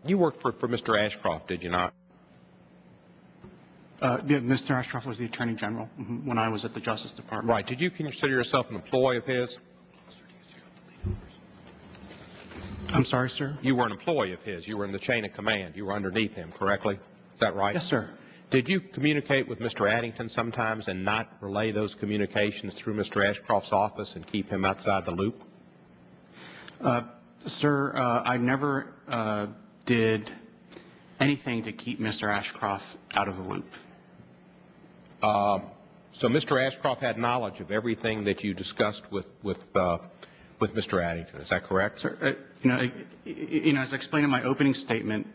You worked for Mr. Ashcroft, did you not? Yeah, Mr. Ashcroft was the Attorney General when I was at the Justice Department. Right. Did you consider yourself an employee of his? I'm sorry, sir? You were an employee of his. You were in the chain of command. You were underneath him, correctly? Is that right? Yes, sir. Did you communicate with Mr. Addington sometimes and not relay those communications through Mr. Ashcroft's office and keep him outside the loop? Sir, I never did anything to keep Mr. Ashcroft out of the loop. So Mr. Ashcroft had knowledge of everything that you discussed with Mr. Addington. Is that correct? Sir, as I explained in my opening statement,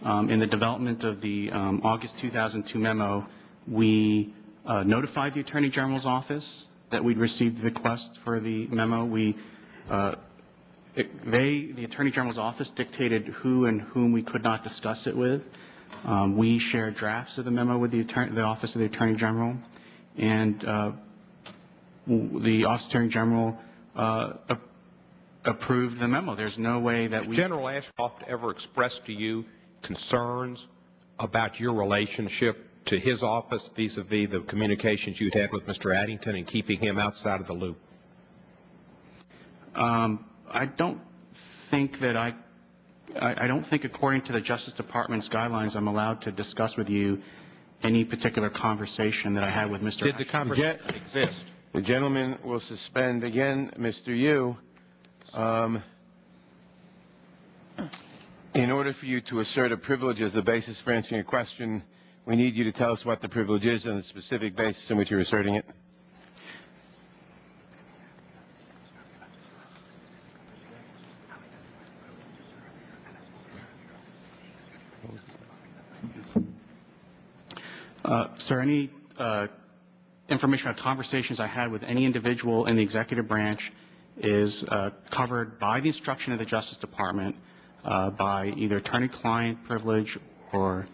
in the development of the August 2002 memo, we notified the Attorney General's office that we'd received the request for the memo. The Attorney General's office dictated who and whom we could not discuss it with. We shared drafts of the memo with the Office of the Attorney General, and the Office of the Attorney General approved the memo. There's no way that we... General Ashcroft ever expressed to you concerns about your relationship to his office vis-a-vis the communications you'd had with Mr. Addington and keeping him outside of the loop? I don't think that I don't think according to the Justice Department's guidelines I'm allowed to discuss with you any particular conversation that I had with Mr. Did the conversation exist? The gentleman will suspend again, Mr. Yu. In order for you to assert a privilege as the basis for answering a question, we need you to tell us what the privilege is and the specific basis in which you're asserting it. Sir, any information or conversations I had with any individual in the executive branch is covered by the instruction of the Justice Department by either attorney-client privilege or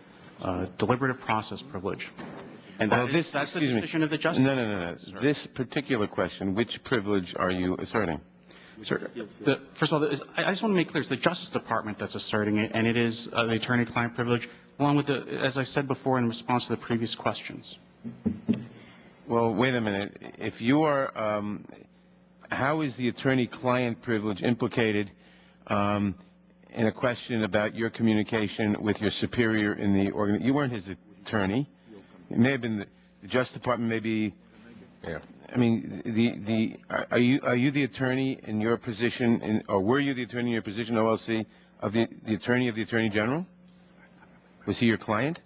deliberative process privilege. And that's the decision of the Justice Department. No. This particular question, which privilege are you asserting? Sir, first of all, I just want to make clear, it's the Justice Department that's asserting it, and it is the attorney-client privilege, along with as I said before in response to the previous questions. Well, wait a minute. If you are, how is the attorney-client privilege implicated in a question about your communication with your superior in the organization? You weren't his attorney. It may have been the Justice Department. Maybe. Yeah. I mean, are you the attorney in your position, or were you the attorney in your position, OLC, of the attorney of the Attorney General? Was he your client?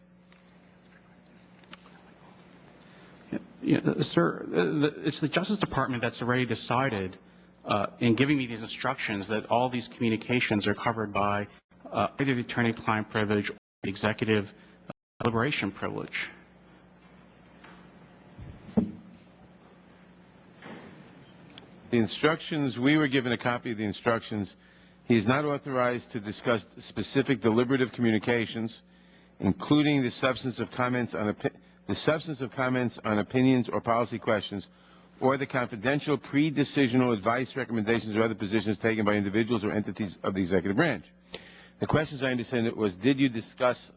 Sir, it's the Justice Department that's already decided in giving me these instructions that all these communications are covered by either the attorney-client privilege or the executive deliberation privilege. The instructions, we were given a copy of the instructions. He is not authorized to discuss specific deliberative communications, including the substance of comments on opinions or policy questions, or the confidential pre-decisional advice, recommendations, or other positions taken by individuals or entities of the executive branch. The questions, I understand it was, did you discuss,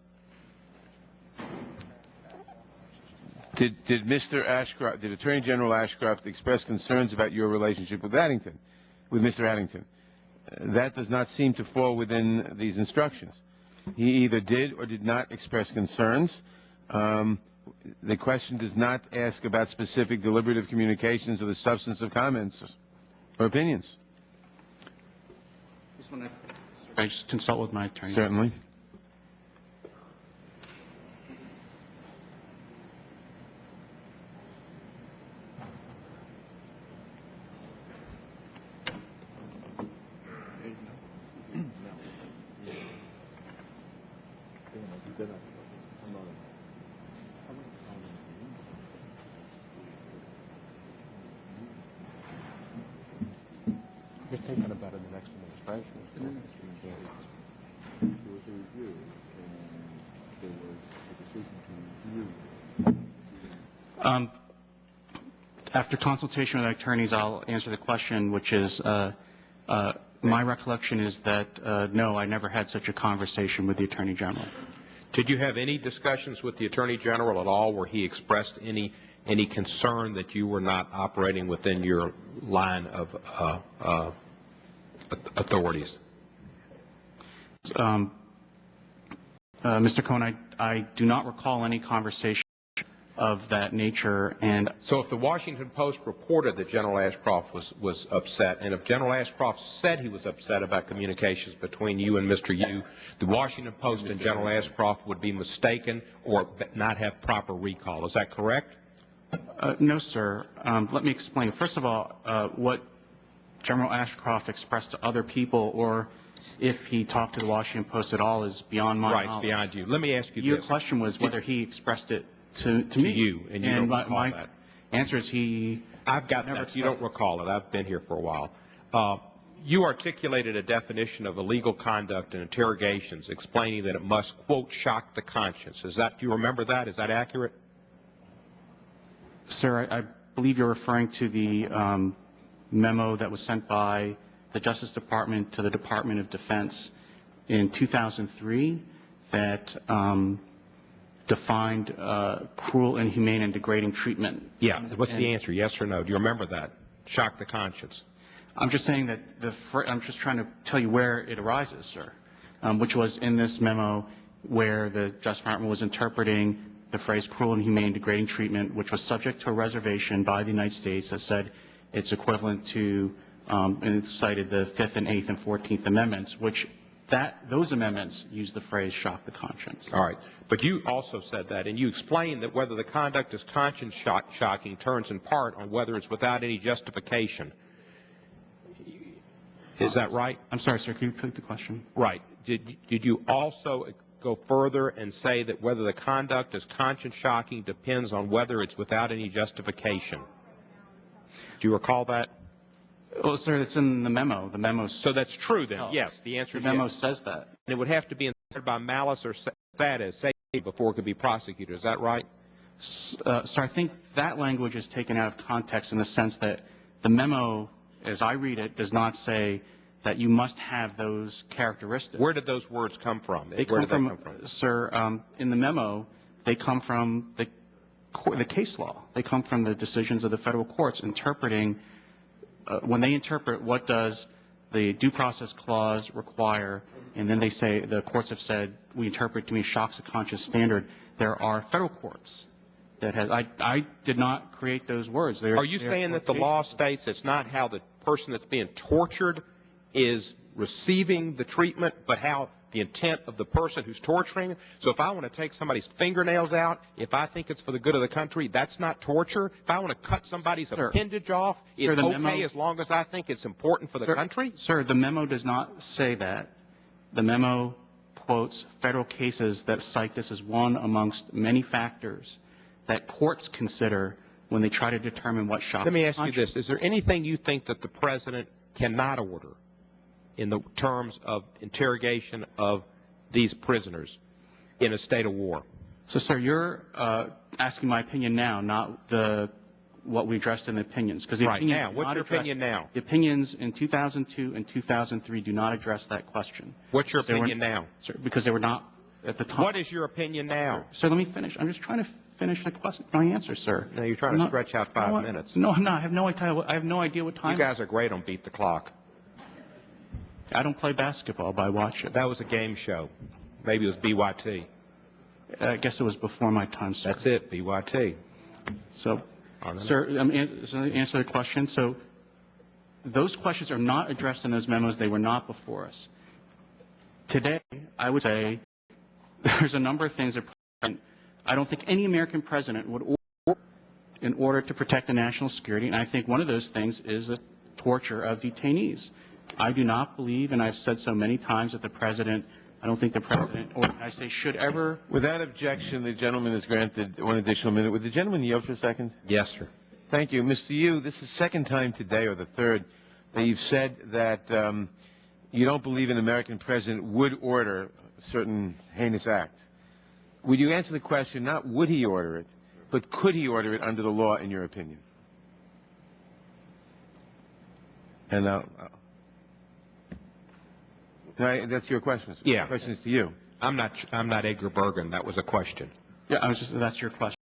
did Mr. Ashcroft, did Attorney General Ashcroft express concerns about your relationship with Addington, with Mr. Addington? That does not seem to fall within these instructions. He either did or did not express concerns. The question does not ask about specific deliberative communications or the substance of comments or opinions. I just consult with my attorney. Certainly. You're thinking about it in the next administration. There was a review, and there was a decision to review. After consultation with attorneys, I'll answer the question, which is My recollection is that, no, I never had such a conversation with the Attorney General. Did you have any discussions with the Attorney General at all where he expressed any concern that you were not operating within your line of authorities? Mr. Cohen, I do not recall any conversation of that nature. And so if the Washington Post reported that General Ashcroft was upset, and if General Ashcroft said he was upset about communications between you and Mr. Yu, the Washington Post and General Ashcroft would be mistaken or not have proper recall. Is that correct? No, sir. Let me explain. First of all, what General Ashcroft expressed to other people, or if he talked to the Washington Post at all, is beyond my knowledge. Right, it's beyond you. Let me ask you Your this. question was whether he expressed it to me. You, and you don't recall my that. answer is he... I've got that. You don't recall it. I've been here for a while. You articulated a definition of illegal conduct in interrogations, explaining that it must, quote, shock the conscience. Do you remember that? Is that accurate? Sir, I believe you're referring to the memo that was sent by the Justice Department to the Department of Defense in 2003 that defined cruel, inhumane, and degrading treatment. Yeah. What's the answer? Yes or no? Do you remember that? Shock the conscience. I'm just saying that I'm just trying to tell you where it arises, sir, which was in this memo where the Justice Department was interpreting the phrase cruel, inhumane, degrading treatment, which was subject to a reservation by the United States that said it's equivalent to, and it cited the 5th and 8th and 14th Amendments, which those amendments use the phrase shock the conscience. All right. But you also said that, and you explained that whether the conduct is conscience shocking turns in part on whether it's without any justification. Is that right? I'm sorry, sir. Can you repeat the question? Right. Did you also go further and say that whether the conduct is conscience shocking depends on whether it's without any justification? Do you recall that? Well, sir, it's in the memo. The memo. So that's true then. Yes. The answer is yes. The memo yes. says that. And it would have to be inspired by malice or sadness before it could be prosecuted. Is that right? Sir, I think that language is taken out of context in the sense that the memo, as I read it, does not say that you must have those characteristics. Where did those words come from? They come from, sir, in the memo, they come from the case law. They come from the decisions of the federal courts interpreting, when they interpret what does the due process clause require, and then they say, the courts have said, we interpret to mean shocks the conscience standard. There are federal courts that have, I did not create those words. Are you saying that the law states it's not how the person that's being tortured is receiving the treatment, but how the intent of the person who's torturing? So if I want to take somebody's fingernails out, if I think it's for the good of the country, that's not torture. If I want to cut somebody's appendage off, it's okay as long as I think it's important for the country? Sir, the memo does not say that. The memo quotes federal cases that cite this as one amongst many factors that courts consider when they try to determine what shocks. Let me ask you this. Is there anything you think that the president cannot order in the terms of interrogation of these prisoners in a state of war? So, sir, you're asking my opinion now, not what we addressed in the opinions. Because right now, what's your opinion now? The opinions in 2002 and 2003 do not address that question. What's your opinion now? Sir, because they were not at the time. What is your opinion now? Sir, let me finish. I'm just trying to finish the question, my answer, sir. No, you're trying to stretch out 5 minutes. No, I'm not. I have no idea what time. You guys are great on Beat the Clock. I don't play basketball, but I watch it. That was a game show. Maybe it was BYT. I guess it was before my time, sir. That's it, BYT. So, sir, answer the question. So, those questions are not addressed in those memos. They were not before us. Today, I would say there's a number of things that I don't think any American president would order in order to protect the national security, and I think one of those things is the torture of detainees. I do not believe, and I've said so many times, that the president, I don't think the president, or I say should ever. Without objection, the gentleman is granted one additional minute. Would the gentleman yield for a second? Yes, sir. Thank you. Mr. Yu, this is the second time today, or the third, that you've said that you don't believe an American president would order certain heinous acts. Would you answer the question, not would he order it, but could he order it under the law, in your opinion? And No, that's your question. Yeah. The question is to you. I'm not Edgar Bergen. That was a question. Yeah, that's your question.